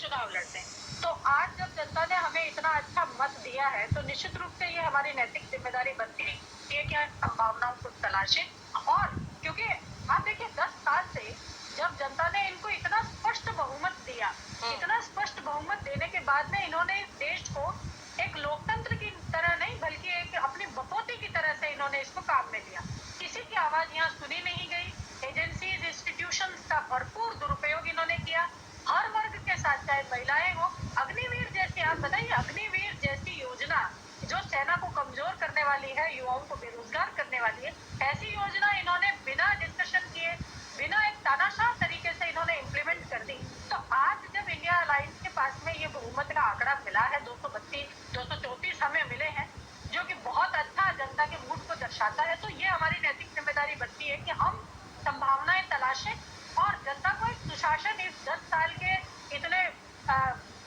चुनाव लड़ते हैं। तो आज जब जनता ने हमें इतना अच्छा मत दिया है तो निश्चित रूप से ये हमारी नैतिक जिम्मेदारी बनती है कि हम संभावनाओं को तलाशें। और क्योंकि आप देखिए 10 साल से जब जनता ने इनको इतना स्पष्ट बहुमत दिया, इतना स्पष्ट बहुमत देने के बाद में इन्होंने इस देश को एक लोकतंत्र की तरह नहीं बल्कि एक अपनी बपोती की तरह से इन्होंने इसको काम में लिया। किसी की आवाज यहाँ सुनी नहीं गई। एजेंसीज, इंस्टीट्यूशंस का भरपूर दुरुपयोग इन्होंने किया। हर वर्ग के साथ, चाहे महिलाएं हो, अग्निवीर जैसी, आप बताइए, अग्निवीर जैसी योजना जो सेना को कमजोर करने वाली है, युवाओं को बेरोजगार करने वाली है, ऐसी योजना इन्होंने बिना डिस्कशन किए, बिना एक तानाशाह तरीके से इन्होंने इम्प्लीमेंट कर दी। तो आज जब इंडिया अलायंस के पास में ये बहुमत का आंकड़ा मिला है, 234 हमें मिले हैं, जो कि बहुत अच्छा जनता के मूड को दर्शाता है, तो ये हमारी नैतिक जिम्मेदारी बनती है कि हम संभावनाएं तलाशें और जनता को एक सुशासन, इस 10 साल के इतने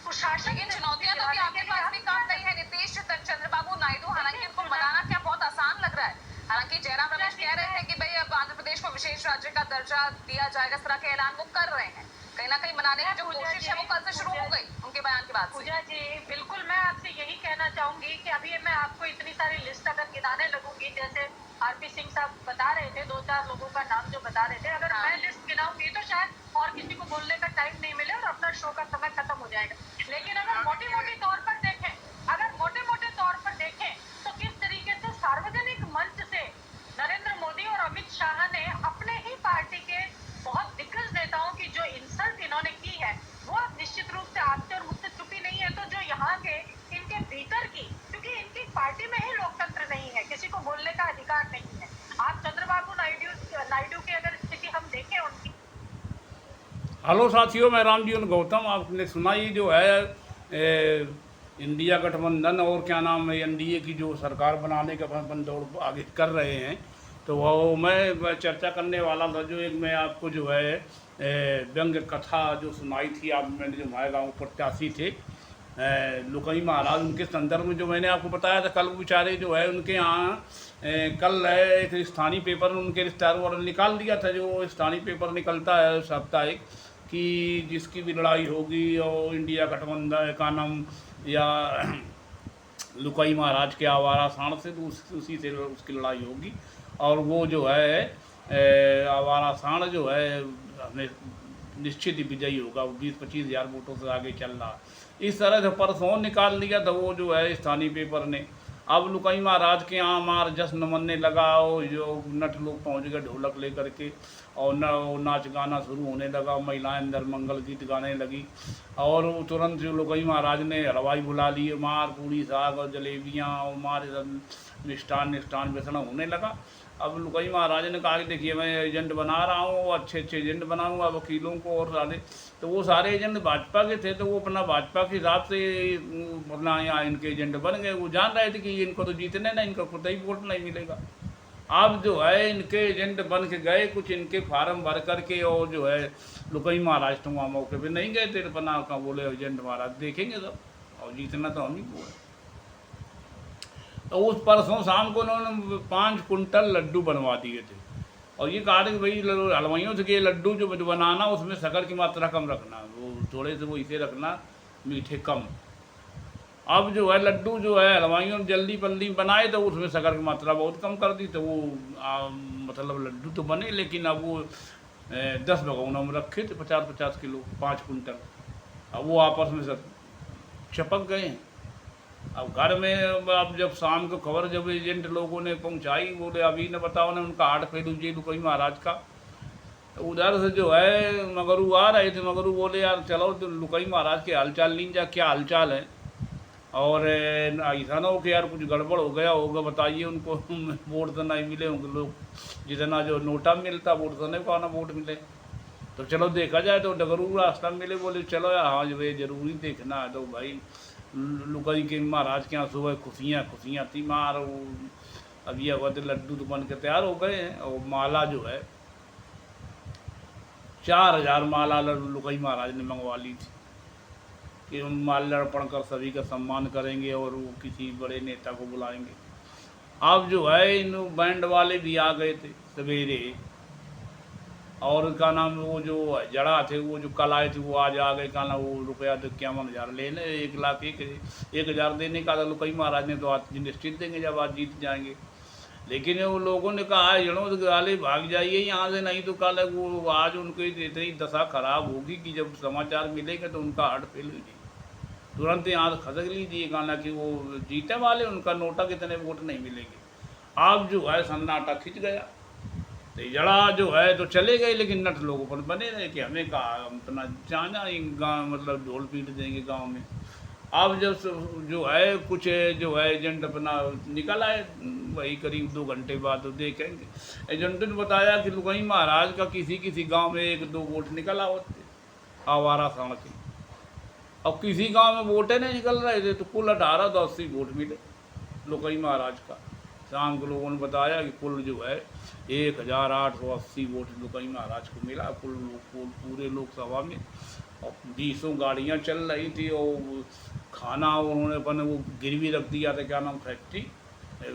कुशासन। लेकिन चुनौतियां तो आपके पास भी कम नहीं है नीतीश चंद्रबाबू नायडू, हालांकि उनको मनाना क्या बहुत आसान लग रहा है। हालांकि जयराम रमेश कह रहे थे कि भाई अब आंध्र प्रदेश को विशेष राज्य का दर्जा दिया जाएगा, इस तरह के ऐलान वो कर रहे हैं। कहीं ना कहीं मनाने की जो कोशिश है वो कल से शुरू हो गई उनके बयान के बाद। पूजा जी, बिल्कुल मैं आपसे यही कहना चाहूंगी कि अभी मैं आपको इतनी सारी लिस्ट अगर गिनाने लगूंगी, जैसे आरपी सिंह साहब बता रहे थे, 2-4 लोगों का नाम जो बता रहे थे, अगर मैं लिस्ट गिनाऊंगी तो शायद और किसी को बोलने का टाइम नहीं मिले और अपना शो का समय खत्म हो जाएगा। लेकिन अगर मोटे तौर पर देखें तो किस तरीके से सार्वजनिक मंच से नरेंद्र मोदी और अमित शाह ने अपने ही पार्टी के बहुत दिग्गज नेताओं की जो इंसल्ट इन्होंने की है, वो अब निश्चित रूप से आपसे और मुझसे छुपी नहीं है। तो जो यहाँ के इनके भीतर की, क्योंकि इनकी पार्टी में ही लोकतंत्र नहीं है, किसी को बोलने का अधिकार नहीं है। आप चंद्रबाबू नायडू की अगर स्थिति हम देखें उनकी। हेलो साथियों, मैं रामजीवन गौतम। आपने सुना ही जो है इंडिया गठबंधन और क्या नाम है एनडीए की जो सरकार बनाने का अपन दौड़ आगे कर रहे हैं, तो वो मैं चर्चा करने वाला था। जो एक मैं आपको जो है व्यंग्य कथा जो सुनाई थी, आप मैंने जो हमारे गाँव प्रत्याशी थे लुकई महाराज, उनके संदर्भ में जो मैंने आपको बताया था, कल बेचारे जो है उनके यहाँ कल एक स्थानीय पेपर उनके रिश्तेदारों वालों ने निकाल दिया था। जो स्थानीय पेपर निकलता है साप्ताहिक, कि जिसकी भी लड़ाई होगी और इंडिया गठबंधन का नाम या लुकई महाराज के आवारा सांड से, तो उसी से उसकी लड़ाई होगी। और वो जो है आवारा सांड जो है हमें निश्चित ही विजयी होगा, वो 20-25 हज़ार वोटों से आगे चल रहा। इस तरह से परसों निकाल लिया था वो जो है स्थानीय पेपर ने। अब लुकई महाराज के यहाँ मार जश्न मनने लगा, और जो नट लोग पहुँच गए ढोलक लेकर के, और नाच गाना शुरू होने लगा, महिलाएं अंदर मंगल गीत गाने लगी, और तुरंत जो लुकई महाराज ने हलवाई बुला लिए, मार पूड़ी साग और जलेबियाँ और मार मिष्टान व्यसन होने लगा। अब लुकई महाराज ने कहा कि देखिए मैं एजेंट बना रहा हूँ, अच्छे एजेंट बनाऊँगा वकीलों को और सारे। तो वो सारे एजेंट भाजपा के थे, तो वो अपना भाजपा के हिसाब से अपना यहाँ इनके एजेंट बन गए। वो जान रहे थे कि इनको तो जीतने ना, इनका खुद ही वोट नहीं मिलेगा। अब जो है इनके एजेंट बन के गए, कुछ इनके फार्म भर करके, और जो है लुकई महाराज तो वहाँ मौके पे नहीं गए थे, बना का बोले एजेंट महाराज देखेंगे सब, और जीतना तो हम ही को है। तो उस परसों शाम को उन्होंने 5 कुंटल लड्डू बनवा दिए थे, और ये कहा कि भाई हलवाइयों से कि लड्डू जो बनाना उसमें शक्कर की मात्रा कम रखना, वो थोड़े से वो इसे रखना मीठे कम। अब जो है लड्डू जो है हलवाइयों ने जल्दी बल्दी बनाए, तो उसमें शक्कर की मात्रा बहुत कम कर दी, तो वो मतलब लड्डू तो बने, लेकिन अब वो 10 भगोनों में रखे थे 50-50 किलो, 5 कुंटल। अब वो आपस में सब चपक गए हैं। अब घर में अब जब शाम को खबर जब एजेंट लोगों ने पहुंचाई, बोले अभी न बताओ ने उनका 8 फेलू जी लुकई महाराज का। तो उधर से जो है मगरू आ रहे थे, मगरू बोले यार चलो तो लुकई महाराज के हालचाल लीन जा, क्या हालचाल है, और ऐसा ना हो कि यार कुछ गड़बड़ हो गया होगा, बताइए उनको वोट तो नहीं मिले होंगे, लोग जितना जो नोटा मिलता वोट तो नहीं पाना वोट मिले। तो चलो देखा जाए, तो डगरू रास्ता मिले, बोले चलो यार हाँ जो ये जरूरी देखना है। तो भाई लुकई के महाराज के यहाँ सुबह खुशियाँ थी मार, अभी अवध लड्डू तो बन के तैयार हो गए हैं, और माला जो है 4000 माला लुकई महाराज ने मंगवा ली थी, कि उन माल्यार्पण कर सभी का सम्मान करेंगे और वो किसी बड़े नेता को बुलाएंगे। अब जो है इन बैंड वाले भी आ गए थे सवेरे, और क्या नाम वो जो जड़ा थे वो जो कल आए थे वो आज आ गए, क्या नाम वो रुपया तो 51,000 लेने, 1,01,000 देने का तो कई महाराज ने तो आज निश्चित देंगे जब आज जीत जाएंगे। लेकिन वो लोगों ने कहा है जड़ों तो गाले भाग जाइए यहाँ से, नहीं तो कल वो आज उनकी इतनी दशा खराब होगी कि जब समाचार मिलेंगे तो उनका हार्ट फेल हो जाएगी, तुरंत यहाँ खसक लीजिए गाना कि वो जीते वाले उनका नोटा कितने वोट नहीं मिलेंगे। अब जो है सन्नाटा खिंच गया, तो जड़ा जो है तो चले गए, लेकिन नट लोगों पर बने रहे कि हमें कहा हम अपना जाना गाँव मतलब ढोल पीट देंगे गांव में। अब जब जो है कुछ जो है एजेंट अपना निकल आए, वही करीब 2 घंटे बाद तो देखेंगे। एजेंट ने बताया कि लुगाई महाराज का किसी गांव में 1-2 वोट निकला होते आवारा सड़क के, अब किसी गांव में वोटें नहीं निकल रहे थे तो कुल 1880 वोट मिले लुगाई महाराज का। शाम के लोगों ने बताया कि कुल जो है 1,880 वोट लुगाई महाराज को मिला कुल पूरे लोकसभा में। और 20 गाड़ियाँ चल रही थी और खाना उन्होंने अपन वो गिरवी रख दिया था, क्या नाम फैक्ट्री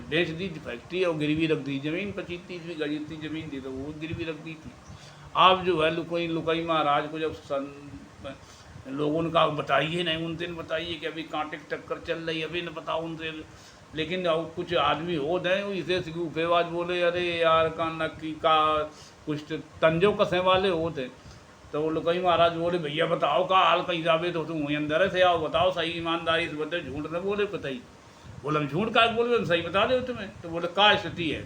बेच दी थी फैक्ट्री और गिरवी रख दी, ज़मीन 25-30 गज इतनी ज़मीन थी तो वो गिरवी रख दी थी। आप जो है लुगाई महाराज को जब लोगों ने कहा बताइए नहीं, उन दिन बताइए कि अभी कांटे की टक्कर चल रही है, अभी न बताओ उनसे। लेकिन कुछ आदमी हो गए इसे उफेवाज बोले अरे यार का नक्की का कुछ तंजो कसे वाले होते, तो वो लुगाई महाराज बोले भैया बताओ का हाल कहीं जावे तो तुम वहीं अंदर से आओ, बताओ सही ईमानदारी से बताओ, झूठ न बोले बताइए। बोले हम झूठ का बोले, हम सही बता दो तुम्हें। तो बोले का स्थिति है,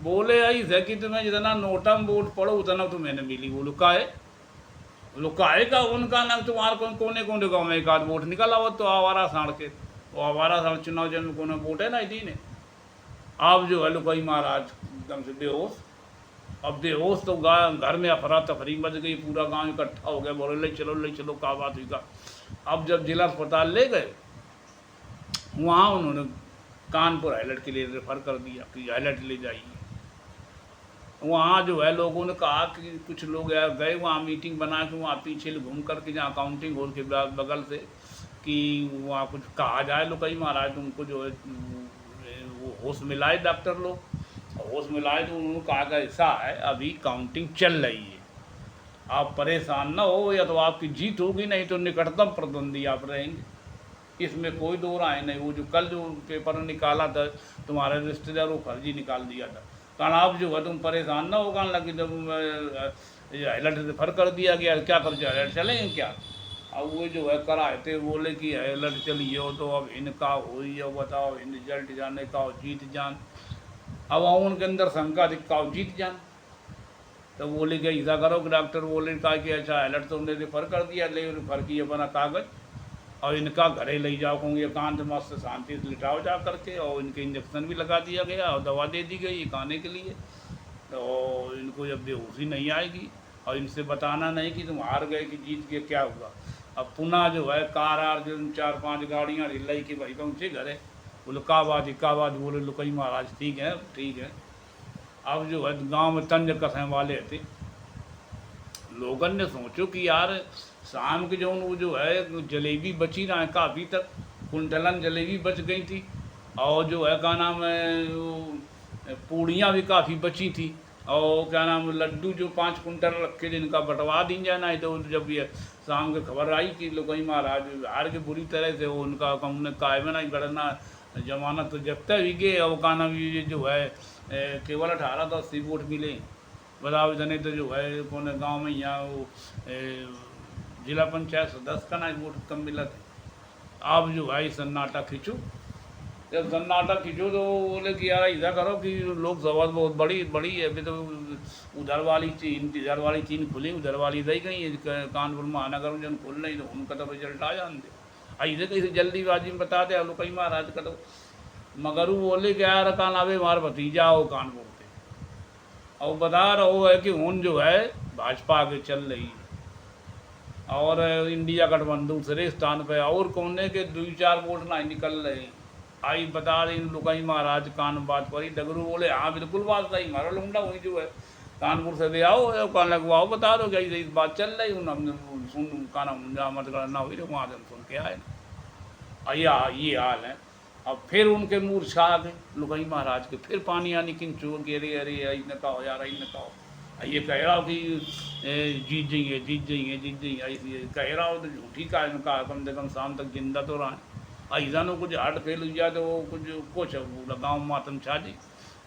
बोले ऐसे कि तुम्हें जितना नोटा में वोट पड़ो उतना तुम्हें न मिली। बोलो का है, बोलो काहे का उनका ना तुम्हारे कोने कोने गाँव में एक आध वोट निकला हो तो आवारा साढ़ के, वो आवारा साढ़ चुनाव जन में कोने वोट है ना दी ने। आप जो है लुगाई महाराज एकदम से बेहोश, अब बेहोश तो घर में अफरा तफरी मच गई, पूरा गांव इकट्ठा हो गया, बोले ले चलो क्या बात हुई का। अब जब जिला अस्पताल ले गए वहाँ उन्होंने कानपुर हाईलाइट के लिए रेफ़र कर दिया कि हाईलाइट ले जाइए। वहाँ जो है लोगों ने कहा कि कुछ लोग गए वहाँ मीटिंग बना के वहाँ पीछे घूम करके जहाँ काउंटिंग हॉल के बगल से कि वहाँ कुछ कहा जाए लुगाई महाराज उनको जो है वो होश मिलाए डॉक्टर लोग, होश मिलाए तो उन्होंने कहा कि ऐसा है अभी काउंटिंग चल रही है, आप परेशान ना हो, या तो आपकी जीत होगी नहीं तो निकटतम प्रतिद्वंदी आप रहेंगे, इसमें कोई दो राय नहीं। वो जो कल जो पेपर निकाला था तुम्हारे रिश्तेदार वो फर्जी निकाल दिया था, कारण आप जो है तुम परेशान ना होगा लगे जब हाईलाइट रेफर कर दिया गया क्या कर हाईलाइट चलेंगे क्या। अब वो जो है कराए थे बोले कि हाईलाइट चलिए हो तो अब इनका हो ही बताओ इन रिजल्ट जाने का हो जीत जान। अब उनके अंदर शंका दिखा जीत जान, तो बोले कि ऐसा करो कि डॉक्टर बोले कहा कि अच्छा हाईलाइट तो उन्हें रेफर कर दिया, ले रेफर किया बना कागज़ और इनका घरे ले जाओ कहूँगी एकांत मस्त शांति से लिटाओ जा करके, और इनके इंजेक्शन भी लगा दिया गया और दवा दे दी गई खाने के लिए। तो इनको जब बेहोशी नहीं आएगी और इनसे बताना नहीं कि तुम हार गए कि जीत गए क्या हुआ। अब पुनः जो है कार जो 4-5 गाड़ियाँ रिलाई कि भाई पहुँचे घरे, बोले का बात बोले लुगाई महाराज ठीक है। अब जो है गाँव में तंज कसने वाले थे, लोगों ने सोचो कि यार शाम के जो है जलेबी बची ना है काफ़ी तक, कुंटलन जलेबी बच गई थी और जो है क्या नाम है पूड़ियाँ भी काफ़ी बची थी, और क्या नाम लड्डू जो 5 कुंटल रखे जिनका बंटवा दी जाना है। तो जब ये शाम की खबर आई कि लुगाई महाराज हार के बुरी तरह से वो उनका उन्होंने कायम नहीं गढ़ना जमानत तो जब तक भी गए, और क्या नाम ये जो है केवल 18-10 वोट मिले बताओ जने, तो जो है कौन गाँव में यहाँ वो जिला पंचायत सदस्य का ना वोट कम मिला था। अब जो भाई सन्नाटा खींचो, जब सन्नाटा खींचो तो बोले कि यार ऐसा करो कि लोकसभा बहुत बड़ी है, अभी तो उधर वाली चीन खुली, उधर वाली रह गई है कानपुर महानगर में जन खुल नहीं, तो उनका तो रिजल्ट आ जान दे ऐसे कैसे जल्दीबाजी में बता दे लुगाई महाराज का। तो मगर वो बोले कि यार कान आवे हमारा भतीजा हो कानपुर के, और बता रहा है कि उन जो है भाजपा आगे चल रही है और इंडिया गठबंधन दूसरे स्थान पे, और कोने के 2-4 वोट ना निकल रहे। आई बता रही लुगाई महाराज कान बात पर ही डगरू बोले हाँ बिल्कुल बात सही, हमारा लुंडा वही जो है कानपुर से दे आओ कान लगवाओ बता दो क्या इस बात चल रही हूँ, हमने सुन काना मत करना हुई तो वहाँ से हम सुन के आए ना। ये हाल है। अब फिर उनके मूर्छा आ गए लुगाई महाराज के, फिर पानी आनी किंचू कि अरे अरे न कहो यार न कहो, ये कह रहा हो कि जीत जाएंगे जीत जाएंगे जीत जाएंगे, ऐसी कह रहा हो तो झूठी का इनका, कम से कम शाम तक जिंदा तो रहा। ऐसा नो कुछ हार्ट फेल हो जाए तो वो कुछ पूरा गाँव मातम छा जी।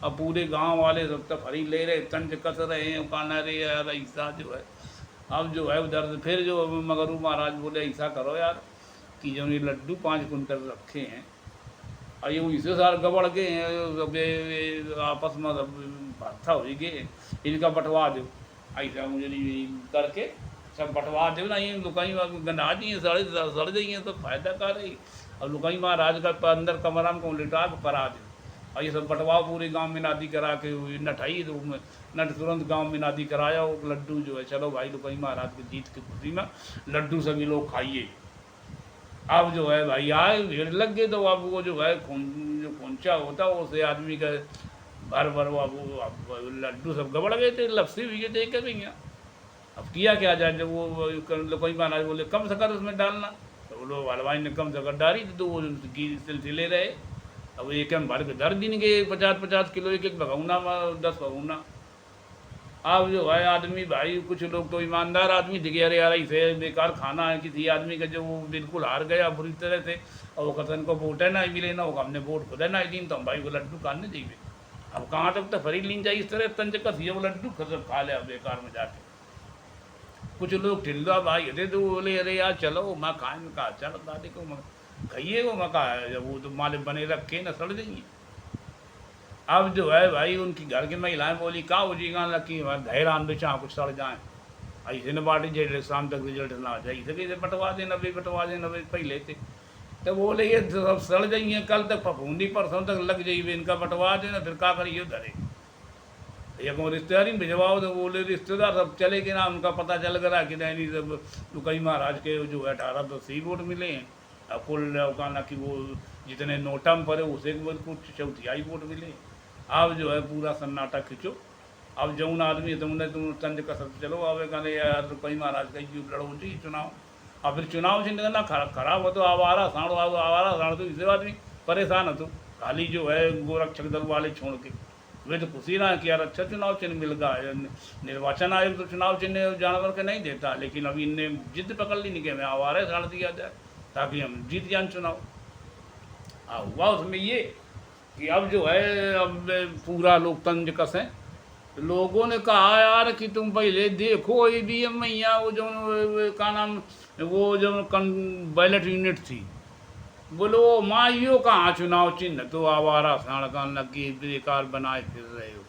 अब पूरे गांव वाले सब तो फरी ले रहे, तंज कस रहे हैं, कहना रे यार ऐसा जो है। अब जो है उधर से फिर जो मगरू महाराज बोले ऐसा करो यार कि जो ये लड्डू 5 कुंटल रखे हैं और ये इसे सार गबड़ के हैं, अब ये आपस में सब भत्था हो गए, इनका बंटवा दो। ऐसा मुझे नहीं करके सब बंटवा दो ना, ये लुकाई गंडा दी सड़ जाइए तो फायदा कर रही। अब लुकाई महाराज का अंदर कमरा में लिटा के परा दो और ये सब बंटवाओ पूरे गांव में नादी करा के नठाई तो नट तुरंत गांव में नादी कराया वो लड्डू जो है। चलो भाई लुकाई महाराज की जीत की खुशी में लड्डू सभी लोग खाइए। अब जो है भाई आए भीड़ लग गई तो अब वो जो है जो खोंचा होता है उसे आदमी का भर भर वो लड्डू सब गबड़ गए थे, लपसी भी गए थे भैया। अब किया क्या जाए, जब वो कोई महाराज बोले कम से कर उसमें डालना, तो वो लोग हलवाई ने कम से कर डाली तो वो सिलसिले रहे। अब एक हम भर के धर दिन के 50-50 किलो एक भगौना 10 भगौना। अब जो है आदमी भाई कुछ लोग तो ईमानदार आदमी दिखे, अरे यार इसे बेकार खाना है किसी आदमी का जो वो बिल्कुल हार गया बुरी तरह से और वो कथन को वोट है ना मिले ना वो हमने वोट खुद है ना दिन तो हम भाई वो लड्डू खाने चाहिए। अब कहाँ तक तो फरी लीन जाए इस तरह तंज कस ये वो लड्डू खा ले बेकार में जाके। कुछ लोग टिल्ला भाई अरे तो बोले अरे यार चलो मैं खाए में कहा चलो दादी को खाइए वो मैं कहा जब वो तो माले बने रखे ना सड़ देंगे। अब जो है भाई उनकी घर की महिलाएं बोली का हो जी गान लगी धैरान बेचा कुछ सड़ जाए ऐसे न बाटी जे शाम तक रिजल्ट ना आ जाए इसे कैसे बंटवा देना पहले थे तो बोले ये सब सड़ जाइए कल तक फफूंदी परसों तक लग जाइए इनका बंटवा देना फिर क्या करिए धरे एक रिश्तेदारी में भिजवाओ तो बोले रिश्तेदार सब चले गए ना, उनका पता चल गया कि नहीं सब लुकाई महाराज के जो है 1880 वोट मिले हैं। अब कुल कहना कि वो जितने नोटा में पड़े उसे कुछ 4/4 वोट मिले। अब जो है पूरा सन्नाटा खींचो। अब जौन आदमी तुमने तुम तंज कसर चलो अब कहने यार लुकाई महाराज का क्यों लड़ो जी चुनाव। अब फिर चुनाव से ना खराब हो तो आवारा साढ़ तो इसे आदमी परेशान हो तो खाली जो है गोरक्षक दल वाले छोड़ के वे तो खुशी ना कि यार अच्छा चुनाव चिन्ह मिल गया। निर्वाचन आयोग तो चुनाव चिन्ह जानवर के नहीं देता, लेकिन अभी इनने जिद पकड़ ली नहीं कि हमें आवारा साढ़ दिया जाए ताकि हम जीत जाए चुनाव। हुआ उसमें ये कि अब जो है अब पूरा लोग तंज कसें। लोगों ने कहा यार कि तुम पहले देखो ईवीएम मैया वो जो का नाम वो जो बैलेट यूनिट थी बोलो माँ यो कहाँ चुनाव चिन्ह तो आवारा साढ़ कान लगी बेकार बनाए फिर रहे हो।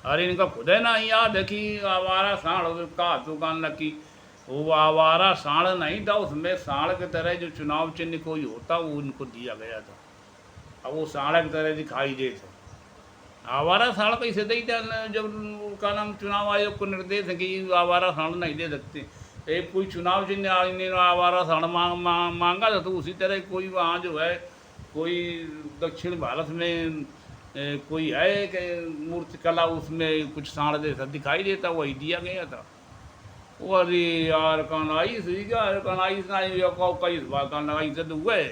अरे इनका खुद है ना याद है कि आवारा साढ़ का तो कान लगी वो आवारा साढ़ नहीं था, उसमें साढ़ की तरह जो चुनाव चिन्ह कोई होता वो उनको दिया गया था। अब वो साढ़ की तरह दिखाई देते आवारा साढ़ कैसे दे जब का नाम चुनाव आयोग को निर्देश है कि आवारा साढ़ नहीं दे सकते। एक कोई चुनाव चिन्ह आवारा साढ़ मांगा था तो उसी तरह कोई वहाँ जो है कोई दक्षिण भारत में कोई है कि मूर्ति कला उसमें कुछ साढ़ जैसा दिखाई देता वही दिया गया था। वो अरे यार कनाई सी क्या कनाई इस बार कनाई से तो हुए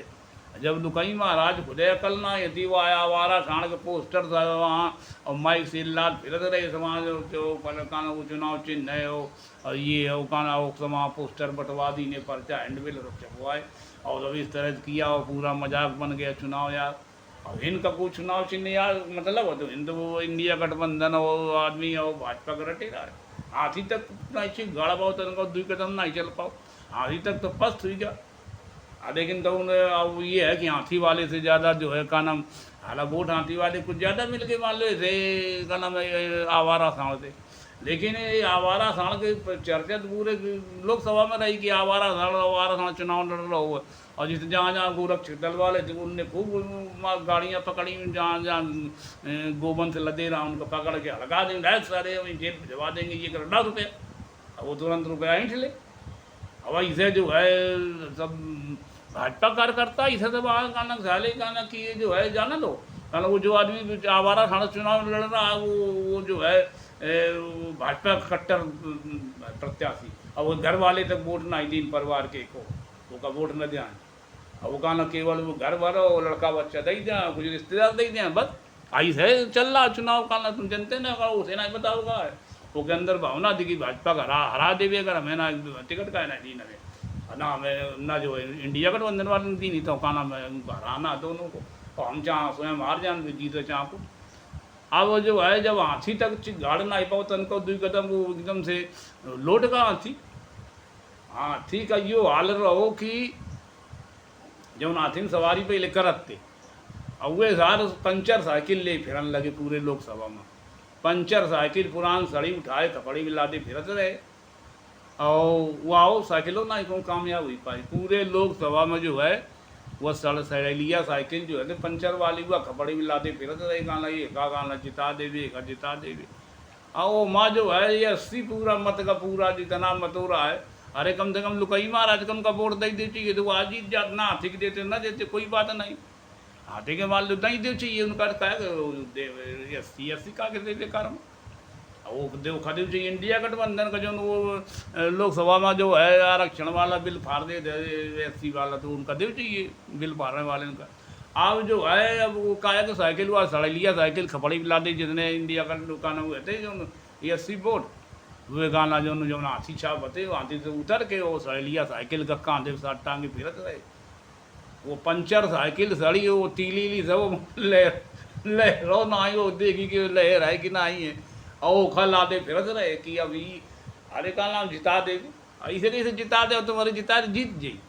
जब लुकाई महाराज खुदे अकल ना यदि वो आया आवारा साढ़ के पोस्टर था वहाँ और माइक से लाल फिरत रहे समाज जो काना वो चुनाव चिन्ह है वो और ये है वो काना वो समा पोस्टर बंटवा दी ने पर्चा हैंडबिल सब छपवाए और जब इस तरह किया और पूरा मजाक बन गया चुनाव यार। और इनका कोई चुनाव चिन्ह यार मतलब हो तो हिंदू वो इंडिया गठबंधन वो आदमी और भाजपा का रटे रहा है। हाथी तक नहीं गाड़ा पाओ तो उनका 2 कदम नहीं चल पाओ, हाथी तक तो पस्त हुई गया। लेकिन तो अब ये है कि हाथी वाले से ज़्यादा जो है का नाम हालांकि वोट हाथी वाले कुछ ज़्यादा मिल गए मान लो ऐसे का नाम आवारा साढ़ से। लेकिन ये आवारा साढ़ के चर्चा तो पूरे लोकसभा में रही कि आवारा साढ़ चुनाव लड़ रहा हुआ और जिस जहाँ जहाँ गोरक्षक दल वाले थे उनने खूब गाड़ियाँ पकड़ी जहाँ जहाँ गोबन से लदे रहा उनको पकड़ के हल्का देंगे डायरेक्ट सारे वहीं जेल भिजवा देंगे ये कर 10 रुपये अब वो तुरंत रुपया ऐंठ ले। अब इसे जो है सब भाजपा कार्यकर्ता इसे सब गाना साले गाना कि ये जो है जाना दो कहना वो जो आदमी आवारा साढ़ चुनाव लड़ रहा है वो जो है भाजपा कट्टर प्रत्याशी और वो घर वाले तक वोट ना दिन परिवार के को वो का वोट न दें और वो कहना केवल वो घर वाला वो लड़का बच्चा दे दें कुछ रिश्तेदार दे दें बस आई है चल रहा चुनाव कहना तुम जनते ना उसे ना बताओगा वो के अंदर भावना थी कि भाजपा का हरा हरा देवे, अगर हमें ना टिकट का है ना दी ना ना हमें ना जो है इंडिया गठबंधन वाले ने दी नहीं, तो का नाम है उनको हराना दोनों को, और हम चाह स्वयं हार जान जीते चाह को। अब वो जो है जब हाथी तक गाड़ ना पाओ तन को दुई कदम वो एकदम से लौट का हाथी। हाथी का यो हाल रहो कि जब हाथी में सवारी पे ले करते और वे सार पंचर साइकिल ले फिरन लगे पूरे लोकसभा में, पंचर साइकिल पुरान सड़ी उठाए कपड़ी मिलाते फिरत रहे, और वो आओ साइकिलों ना को कामयाब हुई पाई पूरे लोकसभा में जो है वह सड़ेलिया साइकिल जो है तो पंचर वाली हुआ कपड़े मिलाते फिरत रहे, गाना ये का गाना जिता देवे का जिता देवे। और माँ जो है ये 80 पूरा मत का पूरा जितना मत हो रहा है, अरे कम से कम लुकई महाराज कम का वोट दे चाहिए, तो वो आज जीत जात ना हाथी के देते ना देते कोई बात नहीं, हाथी के माल नहीं दे चाहिए उनका क्या 80 का के देवे कारण वो देव खरीद चाहिए। इंडिया गठबंधन का जो वो लोकसभा में जो है आरक्षण वाला बिल फाड़ दे SC वाला, तो उनका देव चाहिए बिल फाड़ने वाले उनका। अब जो है अब वो काया तो साइकिल हुआ सड़लिया साइकिल खपड़ी मिला दी जितने इंडिया का दुकान हुए थे जो SC वोट वे गाना जो हाथी छाप बते हाथी से उतर के वो सड़लिया साइकिल का कांधे साथ टांगे फिरत रहे, वो पंचर साइकिल सड़ी वो तीली सब लहरों ना आई वो देखी कि लहर है कि ना आई है, और वो खल आते फिरत रहे कि अभी अरे का नाम जिता दे, ऐसे कैसे जिता दे और तुम्हारी जिता जीत जाई,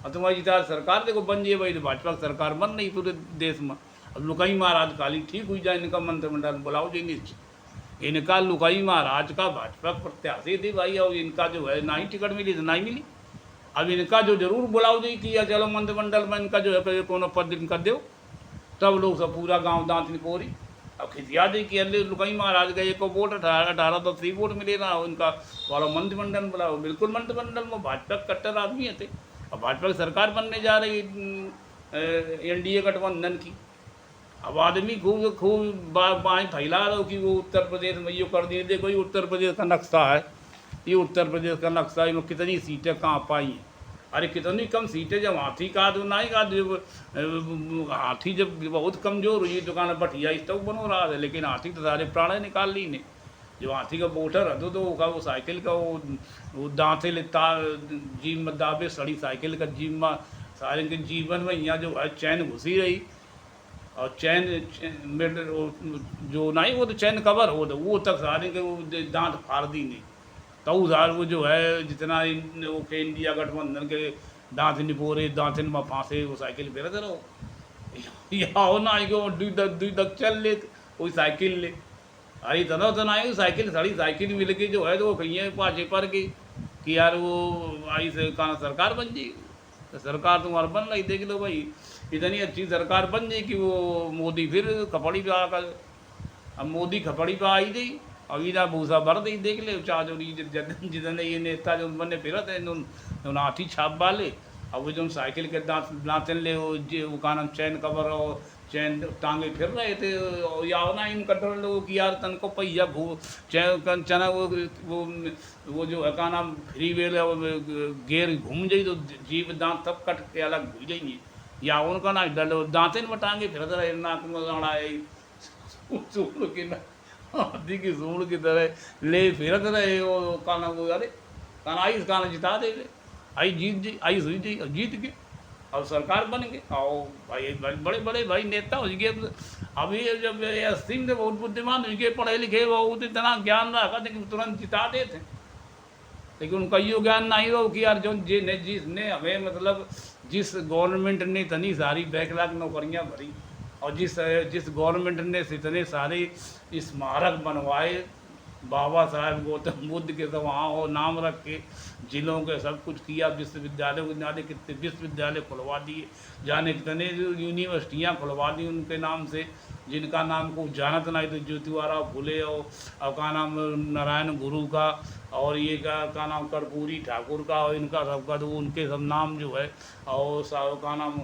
और तुम्हारी जिता सरकार देखो बन जाए भाई, तो भाजपा की सरकार बन नहीं पूरे देश में। अब लुकाई महाराज काली ठीक हुई जाए, इनका मंत्रिमंडल बुलाओ जी निश्चित, इनका लुकाई महाराज का भाजपा प्रत्याशी थी भाई, और इनका जो है ना ही टिकट मिली तो नहीं मिली, अब इनका जो जरूर बुलाओ जी किया चलो मंत्रिमंडल में इनका जो है कोनो पद इनका दो, तब लोग सब पूरा गाँव दांत निकोरी। अब खिसिया दे कि अल्ले लुकाई महाराज का एक वोट 18 वोट मिले ना उनका वाला मंत्रिमंडल बुलाओ, बिल्कुल मंत्रिमंडल में भाजपा कट्टर आदमी थे, अब भाजपा की सरकार बनने जा रही NDA गठबंधन की। अब आदमी खूब खूब बाएँ फैला रहे हो कि वो उत्तर प्रदेश में ये कर दिए, देखो ये उत्तर प्रदेश का नक्शा है, ये उत्तर प्रदेश का नक्शा है, में कितनी सीटें कहाँ पाई हैं, अरे कितनी कम सीटें जब हाथी का तो नहीं का हाथी जब बहुत कमज़ोर हुई दुकान बठिया इस तक बनो रहा था, लेकिन हाथी तो सारे प्राण निकाल ली ने, जो हाथी का वोटर है तो वो साइकिल का वो दांते लेता जीव में दाबे सड़ी साइकिल का जीव में सारे के जीवन में यहाँ जो है चैन घुसी रही, और चैन जो नहीं वो तो चैन कवर हो तो वो तक सारे के वो दांत फाड़ दी नहीं, तो उधार वो जो है जितना वो के इंडिया गठबंधन के दांत निपोरे दांतन में फांसे वो साइकिल फिरत रहो या हो ना दुई दक चल ले वही साइकिल ले, अरे इतना तो ना साइकिल सड़ी साइकिल मिल के जो है तो वो कहीं पाछे पर के कि यार वो आई से कहा सरकार बन जाएगी, तो सरकार तुम्हारा बन रही देख लो भाई, इतनी अच्छी सरकार बन जाए कि वो मोदी फिर खपड़ी पे आकर, अब मोदी खपड़ी पे आई थी अभी ना भूसा भर दी देख ले चाह जो जितने ये नेता जो बने फिरत है उन हाथी छाप वाले, अब वो जो साइकिल के दांतन ले वो का नाम चैन कवर और चैन टांगे फिर रहे थे, या ना इन कटर लोगों की यार तन को पहिया चैन चना वो जो है का नाम फ्री वेल गेर घूम जाई तो जीव दांत तब कट के अलग भूल जाएंगे, या उनका ना डल दांतन में टांगे फिरत रहे नाक में लड़ाए सूढ़ की हाथी की सूढ़ की तरह ले फिरत रहे वो काना वो अरे काना आई काना जिता दे आई जीत जी आई हुई जी जीत गए और सरकार बन गए, और भाई बड़े बड़े भाई नेता हो गए। अभी जब सिंह बहुत बुद्धिमान हो गए पढ़े लिखे वो इतना ज्ञान रखा लेकिन तुरंत जिता देते, लेकिन उनका यो ज्ञान नहीं रहो कि यार जो जिसने हमें मतलब जिस गवर्नमेंट ने इतनी सारी बैकलॉग नौकरियाँ भरी और जिस गवर्नमेंट ने इतने सारे स्मारक बनवाए बाबा साहब गौतम बुद्ध के सब वहाँ हो नाम रख के जिलों के सब कुछ किया, विश्वविद्यालय कितने विश्वविद्यालय खुलवा दिए, जाने कितने यूनिवर्सिटियाँ खुलवा दी उनके नाम से जिनका नाम को जानत नहीं, तो ज्योतिबा फुले और का नाम नारायण गुरु का और ये का नाम कर्पूरी ठाकुर का और इनका सबका तो उनके सब नाम जो है, और का नाम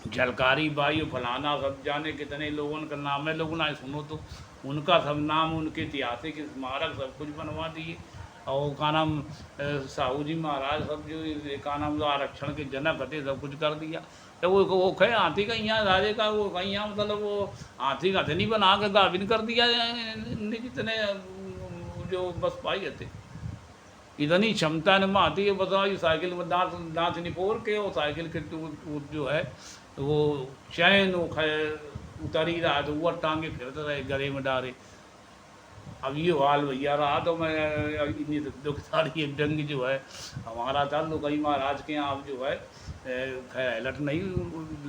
झलकारी बाई फलाना सब जाने कितने लोगों का नाम है, लोगों ना सुनो तो उनका सब नाम उनके ऐतिहासिक स्मारक सब कुछ बनवा दिए। और का नाम साहू जी महाराज सब जो ये का नाम जो आरक्षण के जनक थे सब कुछ कर दिया। तो वो कहे हाथी का यहाँ राजे का वो कहीं यहाँ मतलब वो हाथी का हथनी बना के गाभिन कर दिया जितने जो बस पाई थे। इतनी क्षमता ने माती है, बताओ ये साइकिल में दांत दांत निपोर के और साइकिल के जो है तो वो चैन वो उतर ही रहा तो वो टांगे फिरते रहे गले में डाले। अब ये हाल भैया रहा तो मैं इतनी दुख सारी एक जंग जो है हमारा था तो कई महाराज के यहाँ आप जो है खैर अलर्ट नहीं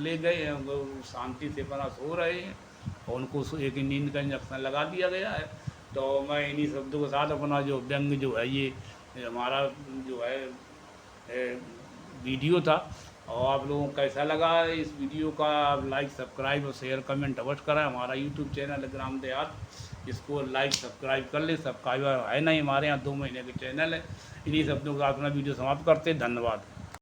ले गए हैं, वो शांति से अपना सो रहे हैं और उनको एक नींद का इंजेक्शन लगा दिया गया है। तो मैं इन्हीं शब्दों के साथ अपना जो व्यंग जो है ये हमारा जो है वीडियो था। और आप लोगों को कैसा लगा इस वीडियो का, आप लाइक सब्सक्राइब और शेयर कमेंट अवश्य करें। हमारा यूट्यूब चैनल है ग्राम देहात, इसको लाइक सब्सक्राइब कर ले। सब्सक्राइबर है नहीं हमारे यहाँ, 2 महीने के चैनल है। इन्हीं शब्दों के साथ अपना वीडियो समाप्त करते, धन्यवाद।